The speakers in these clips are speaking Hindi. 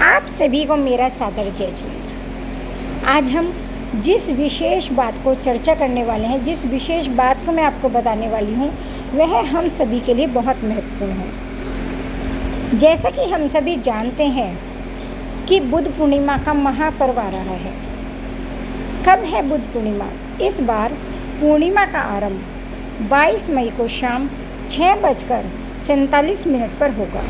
आप सभी को मेरा सादर जय जिनेंद्र। आज हम जिस विशेष बात को चर्चा करने वाले हैं, जिस विशेष बात को मैं आपको बताने वाली हूँ, वह हम सभी के लिए बहुत महत्वपूर्ण है। जैसा कि हम सभी जानते हैं कि बुद्ध पूर्णिमा का महापर्व आ रहा है। कब है बुद्ध पूर्णिमा? इस बार पूर्णिमा का आरंभ 22 मई को शाम 6:47 पर होगा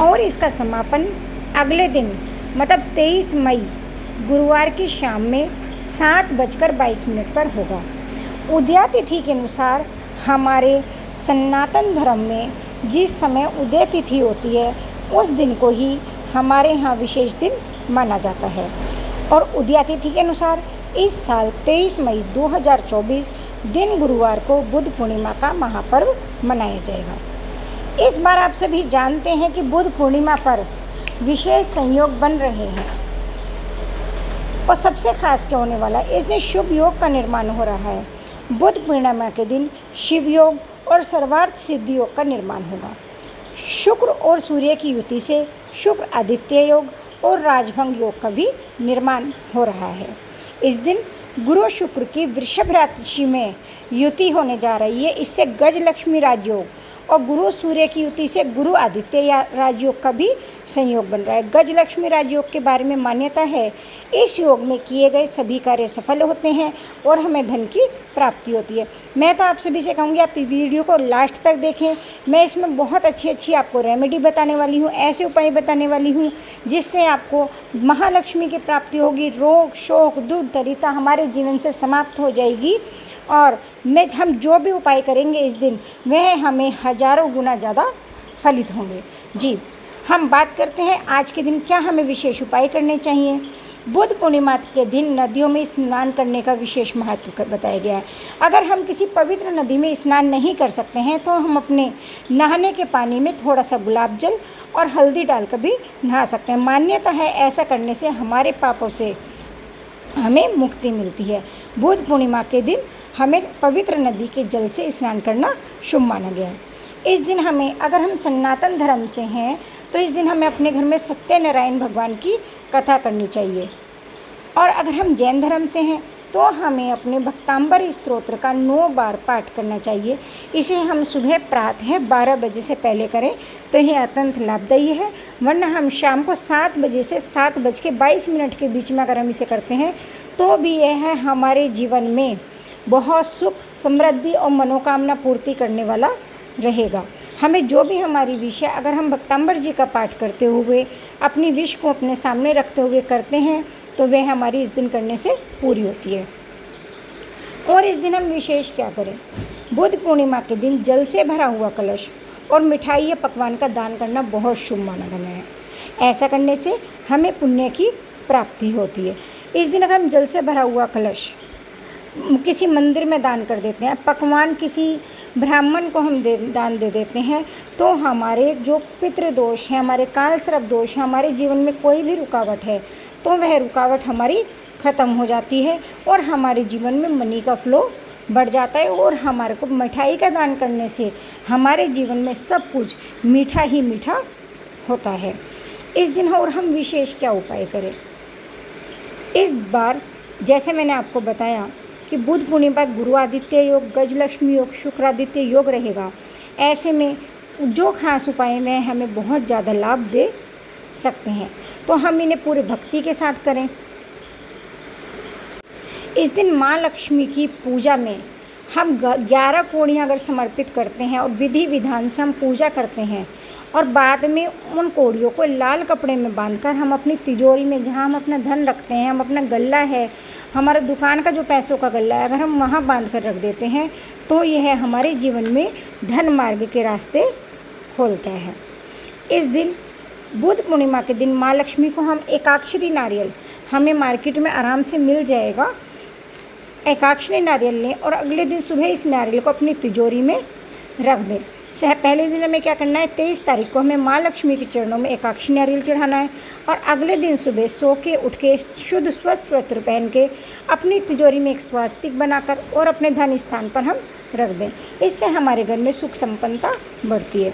और इसका समापन अगले दिन मतलब 23 मई गुरुवार की शाम में 7:22 पर होगा। उदया तिथि के अनुसार हमारे सनातन धर्म में जिस समय उदय तिथि होती है उस दिन को ही हमारे यहाँ विशेष दिन माना जाता है। और उदया तिथि के अनुसार इस साल 23 मई 2024 दिन गुरुवार को बुद्ध पूर्णिमा का महापर्व मनाया जाएगा। इस बार आप सभी जानते हैं कि बुद्ध पूर्णिमा पर विशेष संयोग बन रहे हैं और सबसे खास क्या होने वाला है, इस दिन शुभ योग का निर्माण हो रहा है। बुद्ध पूर्णिमा के दिन शिव योग और सर्वार्थ सिद्धि योग का निर्माण होगा। शुक्र और सूर्य की युति से शुक्र आदित्य योग और राजभंग योग का भी निर्माण हो रहा है। इस दिन गुरु शुक्र की वृषभ राशि में युति होने जा रही है। इससे गज लक्ष्मी राजयोग और गुरु सूर्य की युति से गुरु आदित्य या राजयोग का भी संयोग बन रहा है। गज लक्ष्मी राजयोग के बारे में मान्यता है, इस योग में किए गए सभी कार्य सफल होते हैं और हमें धन की प्राप्ति होती है। मैं तो आप सभी से कहूँगी आप वीडियो को लास्ट तक देखें। मैं इसमें बहुत अच्छी आपको रेमेडी बताने वाली हूँ, ऐसे उपाय बताने वाली हूँ जिससे आपको महालक्ष्मी की प्राप्ति होगी। रोग शोक दुख दरिद्रता हमारे जीवन से समाप्त हो जाएगी और हम जो भी उपाय करेंगे इस दिन वह हमें हजारों गुना ज़्यादा फलित होंगे। जी, हम बात करते हैं आज के दिन क्या हमें विशेष उपाय करने चाहिए। बुद्ध पूर्णिमा के दिन नदियों में स्नान करने का विशेष महत्व बताया गया है। अगर हम किसी पवित्र नदी में स्नान नहीं कर सकते हैं तो हम अपने नहाने के पानी में थोड़ा सा गुलाब जल और हल्दी डालकर भी नहा सकते हैं। मान्यता है ऐसा करने से हमारे पापों से हमें मुक्ति मिलती है। बुद्ध पूर्णिमा के दिन हमें पवित्र नदी के जल से स्नान करना शुभ माना गया है। इस दिन हमें, अगर हम सनातन धर्म से हैं तो इस दिन हमें अपने घर में सत्यनारायण भगवान की कथा करनी चाहिए। और अगर हम जैन धर्म से हैं तो हमें अपने भक्तांबर स्तोत्र का 9 बार पाठ करना चाहिए। इसे हम सुबह प्रातः 12 बजे से पहले करें तो यह अत्यंत लाभदायी है। वरना हम शाम को 7 बजे से 7:22 के बीच में अगर हम इसे करते हैं तो भी यह हमारे जीवन में बहुत सुख समृद्धि और मनोकामना पूर्ति करने वाला रहेगा। हमें जो भी हमारी विश है, अगर हम भक्तांबर जी का पाठ करते हुए अपनी विश को अपने सामने रखते हुए करते हैं तो वह हमारी इस दिन करने से पूरी होती है। और इस दिन हम विशेष क्या करें? बुद्ध पूर्णिमा के दिन जल से भरा हुआ कलश और मिठाई या पकवान का दान करना बहुत शुभ माना गया है। ऐसा करने से हमें पुण्य की प्राप्ति होती है। इस दिन अगर हम जल से भरा हुआ कलश किसी मंदिर में दान कर देते हैं, पकवान किसी ब्राह्मण को हम दान दे देते हैं तो हमारे जो पितृदोष है, हमारे काल सर्प दोष है, हमारे जीवन में कोई भी रुकावट है तो वह रुकावट हमारी ख़त्म हो जाती है और हमारे जीवन में मनी का फ्लो बढ़ जाता है। और हमारे को मिठाई का दान करने से हमारे जीवन में सब कुछ मीठा ही मीठा होता है। इस दिन और हम विशेष क्या उपाय करें? इस बार जैसे मैंने आपको बताया कि बुद्ध पूर्णिमा गुरु आदित्य योग, गज लक्ष्मी योग, शुक्र आदित्य योग रहेगा। ऐसे में जो खास उपाय में हमें बहुत ज़्यादा लाभ दे सकते हैं तो हम इन्हें पूरे भक्ति के साथ करें। इस दिन माँ लक्ष्मी की पूजा में हम 11 कोड़ियाँ अगर समर्पित करते हैं और विधि विधान से हम पूजा करते हैं और बाद में उन कोड़ियों को लाल कपड़े में बांधकर हम अपनी तिजोरी में, जहाँ हम अपना धन रखते हैं, हम अपना गल्ला है, हमारा दुकान का जो पैसों का गल्ला है, अगर हम वहाँ बांध कर रख देते हैं तो यह हमारे जीवन में धन मार्ग के रास्ते खोलता है। इस दिन बुद्ध पूर्णिमा के दिन माँ लक्ष्मी को हम एकाक्षरी नारियल, हमें मार्केट में आराम से मिल जाएगा, एकाक्षरी नारियल लें और अगले दिन सुबह इस नारियल को अपनी तिजोरी में रख दें। पहले दिन हमें क्या करना है? 23 तारीख को हमें माँ लक्ष्मी के चरणों में एकाक्षी नारियल चढ़ाना है और अगले दिन सुबह सो के उठ के शुद्ध स्वस्थ वस्त्र पहन के अपनी तिजोरी में एक स्वास्तिक बनाकर और अपने धन स्थान पर हम रख दें। इससे हमारे घर में सुख संपन्नता बढ़ती है।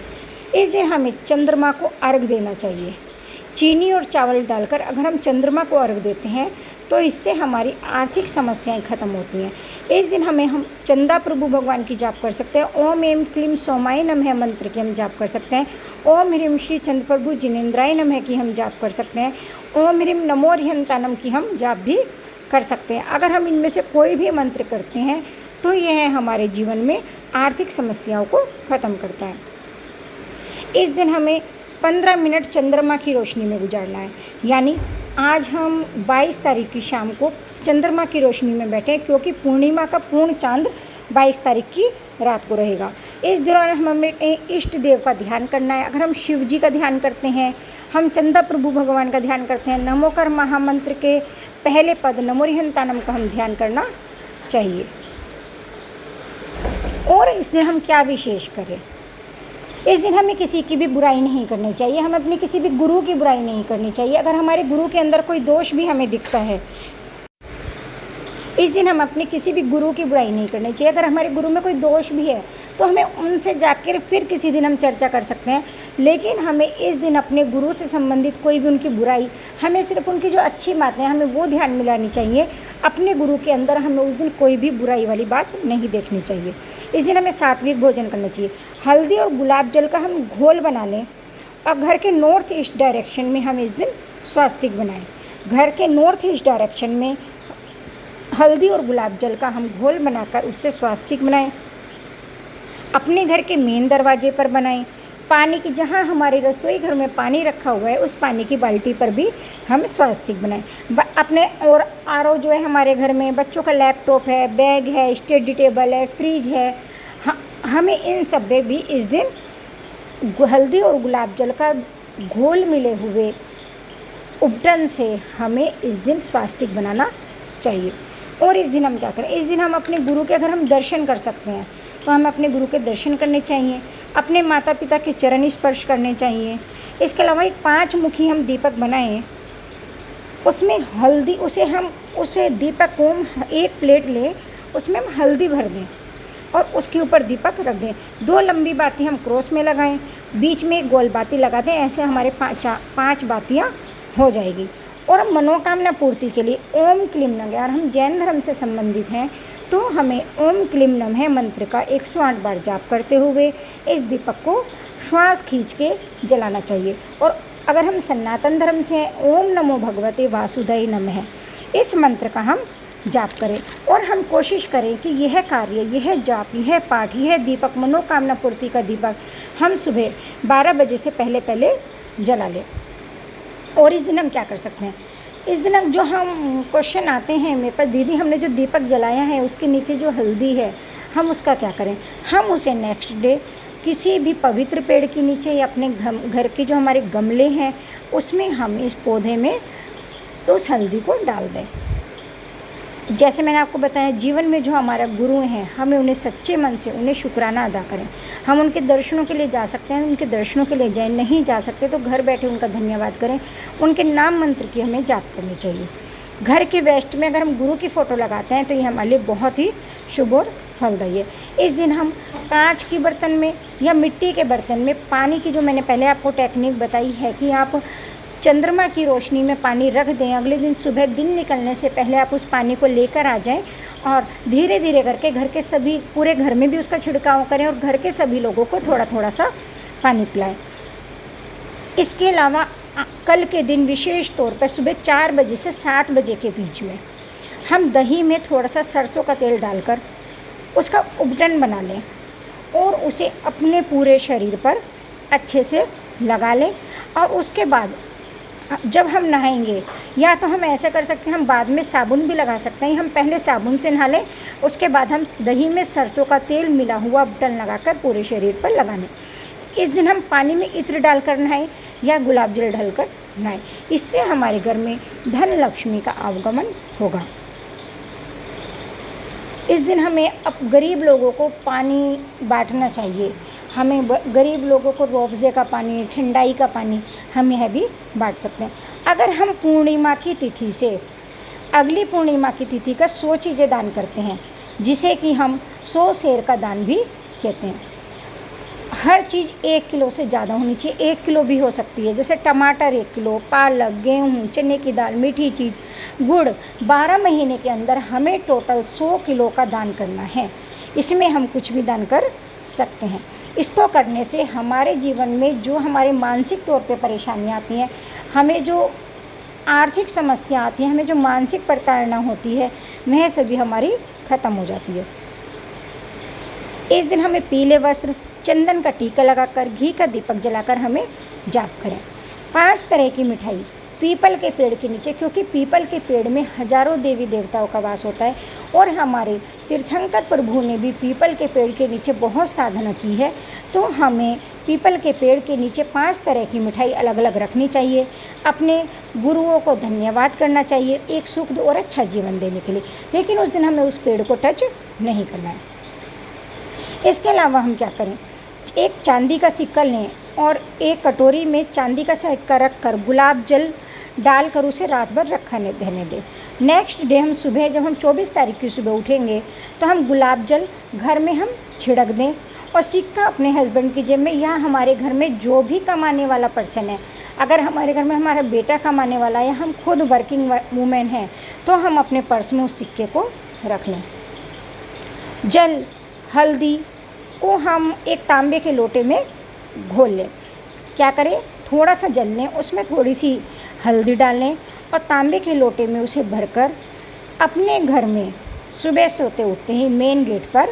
इस दिन हमें चंद्रमा को अर्घ देना चाहिए। चीनी और चावल डालकर अगर हम चंद्रमा को अर्घ देते हैं तो इससे हमारी आर्थिक समस्याएं खत्म होती हैं। इस दिन हम चंदा प्रभु भगवान की जाप कर सकते हैं। ओम एम क्लीम सोमाय नमः मंत्र की हम जाप कर सकते हैं। ओम ह्रीम श्री चंद्र प्रभु जिनेन्द्राय नमः की हम जाप कर सकते हैं। ओम ह्रीम नमो ह्यंतानम की हम जाप भी कर सकते हैं। अगर हम इनमें से कोई भी मंत्र करते हैं तो यह हमारे जीवन में आर्थिक समस्याओं को ख़त्म करता है। इस दिन हमें 15 मिनट चंद्रमा की रोशनी में गुजारना है, यानी आज हम 22 तारीख की शाम को चंद्रमा की रोशनी में बैठे, क्योंकि पूर्णिमा का पूर्ण चांद 22 तारीख की रात को रहेगा। इस दौरान हमें इष्ट देव का ध्यान करना है। अगर हम शिव जी का ध्यान करते हैं, हम चंदा प्रभु भगवान का ध्यान करते हैं, नमोकर महामंत्र के पहले पद नमो ह्यंतानम का हम ध्यान करना चाहिए। और इस दिन हम क्या विशेष करें? इस दिन हमें किसी की भी बुराई नहीं करनी चाहिए, हमें अपने किसी भी गुरु की बुराई नहीं करनी चाहिए। अगर हमारे गुरु के अंदर कोई दोष भी हमें दिखता है, इस दिन हम अपने किसी भी गुरु की बुराई नहीं करनी चाहिए। अगर हमारे गुरु में कोई दोष भी है तो हमें उनसे जाकर फिर किसी दिन हम चर्चा कर सकते हैं, लेकिन हमें इस दिन अपने गुरु से संबंधित कोई भी उनकी बुराई, हमें सिर्फ उनकी जो अच्छी बातें हैं हमें वो ध्यान में लानी चाहिए। अपने गुरु के अंदर हमें उस दिन कोई भी बुराई वाली बात नहीं देखनी चाहिए। इस दिन हमें सात्विक भोजन करना चाहिए। हल्दी और गुलाब जल का हम घोल बना लें और घर के नॉर्थ ईस्ट डायरेक्शन में हम इस दिन स्वास्तिक बनाएं। घर के नॉर्थ ईस्ट डायरेक्शन में हल्दी और गुलाब जल का हम घोल बनाकर उससे स्वास्तिक बनाएं। अपने घर के मेन दरवाजे पर बनाएं। पानी की, जहाँ हमारे रसोई घर में पानी रखा हुआ है उस पानी की बाल्टी पर भी हम स्वास्तिक बनाएं। अपने और आरओ जो है हमारे घर में, बच्चों का लैपटॉप है, बैग है, स्टडी टेबल है, फ्रिज है, हमें इन सब में भी इस दिन हल्दी और गुलाब जल का घोल मिले हुए उपटन से हमें इस दिन स्वास्तिक बनाना चाहिए। और इस दिन हम क्या करें? इस दिन हम अपने गुरु के, अगर हम दर्शन कर सकते हैं तो हमें अपने गुरु के दर्शन करने चाहिए। अपने माता पिता के चरण स्पर्श करने चाहिए। इसके अलावा एक 5 मुखी हम दीपक बनाएं, उसमें हल्दी, उसे दीपक को एक प्लेट लें, उसमें हम हल्दी भर दें और उसके ऊपर दीपक रख दें। 2 लंबी बाती हम क्रॉस में लगाएं, बीच में एक गोल बाती लगा दें। ऐसे हमारे 5 बातियाँ हो जाएगी। और मनोकामना पूर्ति के लिए ओम क्लीम नमः, और हम जैन धर्म से संबंधित हैं तो हमें ओम क्लीम नमः मंत्र का 108 बार जाप करते हुए इस दीपक को श्वास खींच के जलाना चाहिए। और अगर हम सनातन धर्म से हैं, ओम नमो भगवते वासुदेव नमः, इस मंत्र का हम जाप करें। और हम कोशिश करें कि यह कार्य, यह जाप, यह पाठ, यह दीपक, मनोकामना पूर्ति का दीपक हम सुबह 12 बजे से पहले जला लें। और इस दिन हम क्या कर सकते हैं? इस दिन हम क्वेश्चन आते हैं मेरे पास, दीदी हमने जो दीपक जलाया है उसके नीचे जो हल्दी है हम उसका क्या करें? हम उसे नेक्स्ट डे किसी भी पवित्र पेड़ के नीचे या अपने घर के जो हमारे गमले हैं उसमें हम इस पौधे में उस हल्दी को डाल दें। जैसे मैंने आपको बताया, जीवन में जो हमारा गुरु हैं हमें उन्हें सच्चे मन से उन्हें शुक्राना अदा करें। हम उनके दर्शनों के लिए जा सकते हैं, उनके दर्शनों के लिए जाए, नहीं जा सकते तो घर बैठे उनका धन्यवाद करें। उनके नाम मंत्र की हमें जाप करनी चाहिए। घर के वेस्ट में अगर हम गुरु की फ़ोटो लगाते हैं तो ये हमारे लिए बहुत ही शुभ और फलदायी है। इस दिन हम कांच के बर्तन में या मिट्टी के बर्तन में पानी की, जो मैंने पहले आपको टेक्निक बताई है कि आप चंद्रमा की रोशनी में पानी रख दें। अगले दिन सुबह दिन निकलने से पहले आप उस पानी को लेकर आ जाएं और धीरे धीरे करके घर के सभी, पूरे घर में भी उसका छिड़काव करें और घर के सभी लोगों को थोड़ा थोड़ा सा पानी पिलाएं। इसके अलावा कल के दिन विशेष तौर पर सुबह 4 बजे से 7 बजे के बीच में हम दही में थोड़ा सा सरसों का तेल डालकर उसका उपटन बना लें और उसे अपने पूरे शरीर पर अच्छे से लगा लें। और उसके बाद जब हम नहाएंगे, या तो हम ऐसा कर सकते हैं, हम बाद में साबुन भी लगा सकते हैं। हम पहले साबुन से नहा लें, उसके बाद हम दही में सरसों का तेल मिला हुआ बटन लगाकर पूरे शरीर पर लगा लें। इस दिन हम पानी में इत्र डालकर नहाएं या गुलाब जल डालकर नहाएं। इससे हमारे घर में धन लक्ष्मी का आगमन होगा। इस दिन हमें अब गरीब लोगों को पानी बांटना चाहिए। हमें गरीब लोगों को रूअफ़ज़े का पानी, ठंडाई का पानी, हम यह भी बांट सकते हैं। अगर हम पूर्णिमा की तिथि से अगली पूर्णिमा की तिथि का 100 चीज़ें दान करते हैं, जिसे कि हम 100 शेर का दान भी कहते हैं। हर चीज़ 1 किलो से ज़्यादा होनी चाहिए, 1 किलो भी हो सकती है। जैसे टमाटर 1 किलो, पालक, गेहूँ, चने की दाल, मीठी चीज़, गुड़। 12 महीने के अंदर हमें टोटल 100 किलो का दान करना है। इसमें हम कुछ भी दान कर सकते हैं। इसको करने से हमारे जीवन में जो हमारे मानसिक तौर पे परेशानियाँ आती हैं, हमें जो आर्थिक समस्या आती है, हमें जो मानसिक प्रताड़ना होती है, वह सभी हमारी ख़त्म हो जाती है। इस दिन हमें पीले वस्त्र, चंदन का टीका लगाकर, घी का दीपक जलाकर हमें जाप करें। 5 तरह की मिठाई पीपल के पेड़ के नीचे, क्योंकि पीपल के पेड़ में हजारों देवी देवताओं का वास होता है और हमारे तीर्थंकर प्रभु ने भी पीपल के पेड़ के नीचे बहुत साधना की है। तो हमें पीपल के पेड़ के नीचे 5 तरह की मिठाई अलग अलग रखनी चाहिए। अपने गुरुओं को धन्यवाद करना चाहिए एक सुख और अच्छा जीवन देने के लिए, लेकिन उस दिन हमें उस पेड़ को टच नहीं करना है। इसके अलावा हम क्या करें, एक चांदी का सिक्का लें और एक कटोरी में चांदी का सिक्का रख कर गुलाब जल डालकर उसे रात भर रहने दें। नेक्स्ट डे हम सुबह, जब हम 24 तारीख की सुबह उठेंगे, तो हम गुलाब जल घर में हम छिड़क दें और सिक्का अपने हस्बैंड की जेब में, या हमारे घर में जो भी कमाने वाला पर्सन है, अगर हमारे घर में हमारा बेटा कमाने वाला है या हम खुद वर्किंग वूमेन हैं, तो हम अपने पर्स में उस सिक्के को रख लें। जल, हल्दी को हम एक तांबे के लोटे में घोल लें। क्या करें, थोड़ा सा जल लें, उसमें थोड़ी सी हल्दी डाल लें और तांबे के लोटे में उसे भरकर अपने घर में सुबह सोते उठते ही मेन गेट पर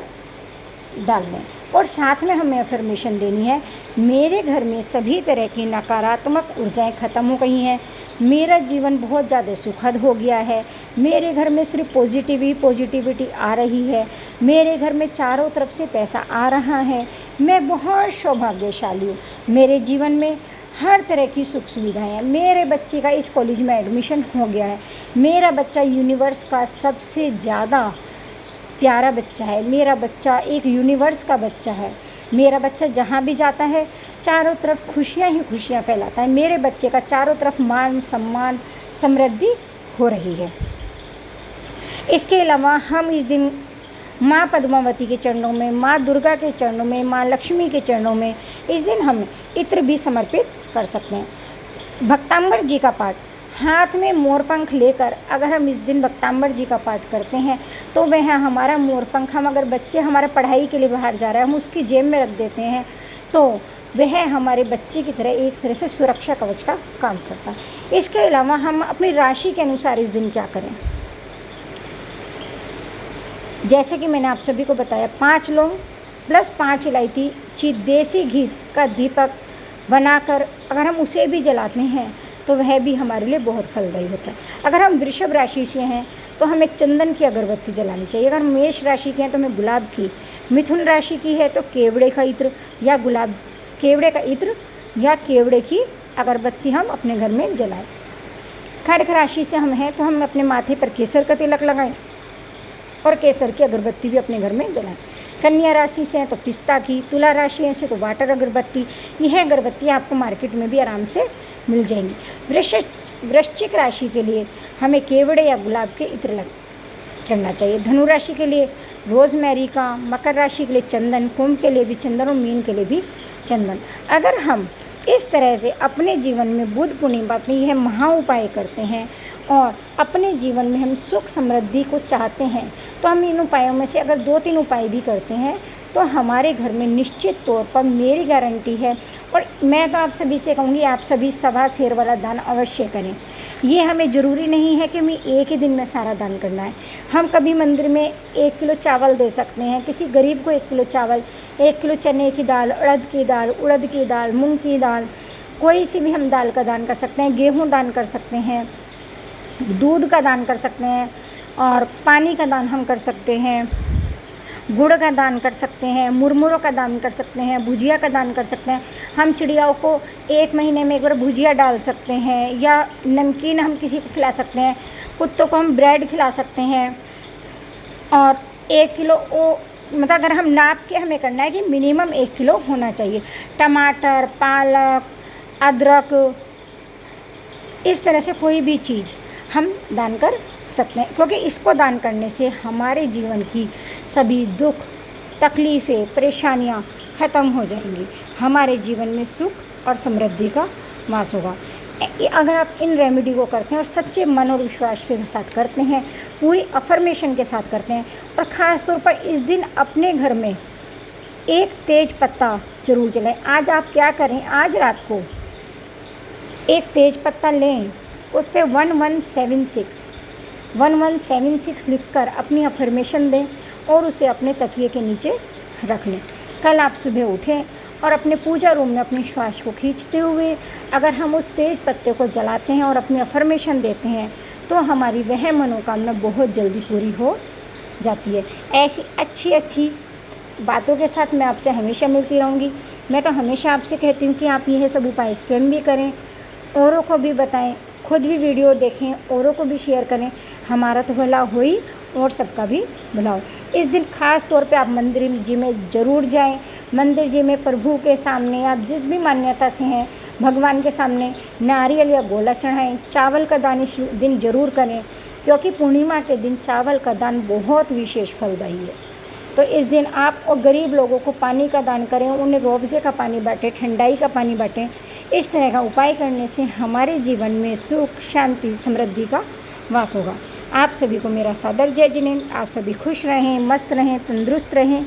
डाल लें। और साथ में हमें अफर्मेशन देनी है, मेरे घर में सभी तरह की नकारात्मक ऊर्जाएं ख़त्म हो गई हैं, मेरा जीवन बहुत ज़्यादा सुखद हो गया है, मेरे घर में सिर्फ पॉजिटिविटी आ रही है, मेरे घर में चारों तरफ से पैसा आ रहा है, मैं बहुत सौभाग्यशाली हूँ, मेरे जीवन में हर तरह की सुख सुविधाएं हैं, मेरे बच्चे का इस कॉलेज में एडमिशन हो गया है, मेरा बच्चा यूनिवर्स का सबसे ज़्यादा प्यारा बच्चा है, मेरा बच्चा एक यूनिवर्स का बच्चा है, मेरा बच्चा जहाँ भी जाता है चारों तरफ खुशियाँ ही खुशियाँ फैलाता है, मेरे बच्चे का चारों तरफ मान सम्मान समृद्धि हो रही है। इसके अलावा हम इस दिन माँ पद्मावती के चरणों में, माँ दुर्गा के चरणों में, माँ लक्ष्मी के चरणों में इस दिन हम इत्र भी समर्पित कर सकते हैं। भक्तांबर जी का पाठ, हाथ में मोरपंख लेकर अगर हम इस दिन भक्तांबर जी का पाठ करते हैं, तो वह हमारा मोरपंख, हम अगर बच्चे हमारे पढ़ाई के लिए बाहर जा रहे हैं, हम उसकी जेब में रख देते हैं, तो वह हमारे बच्चे की तरह एक तरह से सुरक्षा कवच का काम करता है। इसके अलावा हम अपनी राशि के अनुसार इस दिन क्या करें, जैसे कि मैंने आप सभी को बताया, 5 लौंग प्लस 5 इलायची देसी घी का दीपक बनाकर अगर हम उसे भी जलाते हैं, तो वह भी हमारे लिए बहुत फलदायी होता है। अगर हम वृषभ राशि से हैं, तो हमें चंदन की अगरबत्ती जलानी चाहिए। अगर मेष राशि के हैं, तो हमें गुलाब की, मिथुन राशि की है तो केवड़े का इत्र या केवड़े की अगरबत्ती हम अपने घर में जलाएं। कर्क राशि से हम हैं, तो हम अपने माथे पर केसर का तिलक लगाएं और केसर की अगरबत्ती भी अपने घर में जलाएं। कन्या राशि से हैं तो पिस्ता की, तुला राशि से तो वाटर अगरबत्ती, यह अगरबत्ती आपको मार्केट में भी आराम से मिल जाएंगी। वृश्चिक राशि के लिए हमें केवड़े या गुलाब के इत्र करना चाहिए। धनु राशि के लिए रोज़मेरी का, मकर राशि के लिए चंदन, कुंभ के लिए भी चंदन और मीन के लिए भी चंदन। अगर हम इस तरह से अपने जीवन में बुध पूर्णिमा में यह महा उपाय करते हैं और अपने जीवन में हम सुख समृद्धि को चाहते हैं, तो हम इन उपायों में से अगर 2-3 उपाय भी करते हैं, तो हमारे घर में निश्चित तौर पर मेरी गारंटी है, और मैं तो आप सभी से कहूँगी आप सभी सवा शेर वाला दान अवश्य करें। ये हमें ज़रूरी नहीं है कि हमें एक ही दिन में सारा दान करना है। हम कभी मंदिर में 1 किलो चावल दे सकते हैं, किसी गरीब को 1 किलो चावल, 1 किलो चने की दाल, उड़द की दाल, मूंग की दाल, कोई सी भी हम दाल का दान कर सकते हैं, गेहूँ दान कर सकते हैं, दूध का दान कर सकते हैं, और पानी का दान हम कर सकते हैं, गुड़ का दान कर सकते हैं, मुरमुरों का दान कर सकते हैं, भुजिया का दान कर सकते हैं। हम चिड़ियाओं को 1 महीने में एक बार भुजिया डाल सकते हैं, या नमकीन हम किसी को खिला सकते हैं, कुत्तों को हम ब्रेड खिला सकते हैं। और 1 किलो मतलब अगर हम नाप के हमें करना है कि मिनिमम 1 किलो होना चाहिए। टमाटर, पालक, अदरक, इस तरह से कोई भी चीज़ हम दान कर सकते हैं, क्योंकि इसको दान करने से हमारे जीवन की सभी दुख, तकलीफ़ें, परेशानियाँ ख़त्म हो जाएंगी। हमारे जीवन में सुख और समृद्धि का वास होगा। अगर आप इन रेमेडी को करते हैं और सच्चे मन और विश्वास के साथ करते हैं, पूरी अफर्मेशन के साथ करते हैं, और ख़ास तौर पर इस दिन अपने घर में एक तेज पत्ता ज़रूर जलाएं। आज आप क्या करें, आज रात को एक तेज पत्ता लें, उस पर 1176 लिखकर अपनी अफर्मेशन दें और उसे अपने तकिए के नीचे रख लें। कल आप सुबह उठें और अपने पूजा रूम में अपने श्वास को खींचते हुए अगर हम उस तेज पत्ते को जलाते हैं और अपनी अफर्मेशन देते हैं तो हमारी वह मनोकामना बहुत जल्दी पूरी हो जाती है। ऐसी अच्छी बातों के साथ मैं आपसे हमेशा मिलती रहूँगी। मैं तो हमेशा आपसे कहती हूँ कि आप यह सब उपाय स्वयं भी करें, औरों को भी बताएं, खुद भी वीडियो देखें, औरों को भी शेयर करें। हमारा तो भला हो ही और सबका भी भला हो। इस दिन खास तौर पे आप मंदिर जी में ज़रूर जाएं। मंदिर जी में प्रभु के सामने आप जिस भी मान्यता से हैं भगवान के सामने नारियल या गोला चढ़ाएं। चावल का दान इस दिन ज़रूर करें, क्योंकि पूर्णिमा के दिन चावल का दान बहुत विशेष फलदायी है। तो इस दिन आप और गरीब लोगों को पानी का दान करें, उन्हें रोज़े का पानी बाँटें, ठंडाई का पानी बाँटें। इस तरह का उपाय करने से हमारे जीवन में सुख, शांति, समृद्धि का वास होगा। आप सभी को मेरा सादर जय जिनेंद्र। आप सभी खुश रहें, मस्त रहें, तंदुरुस्त रहें।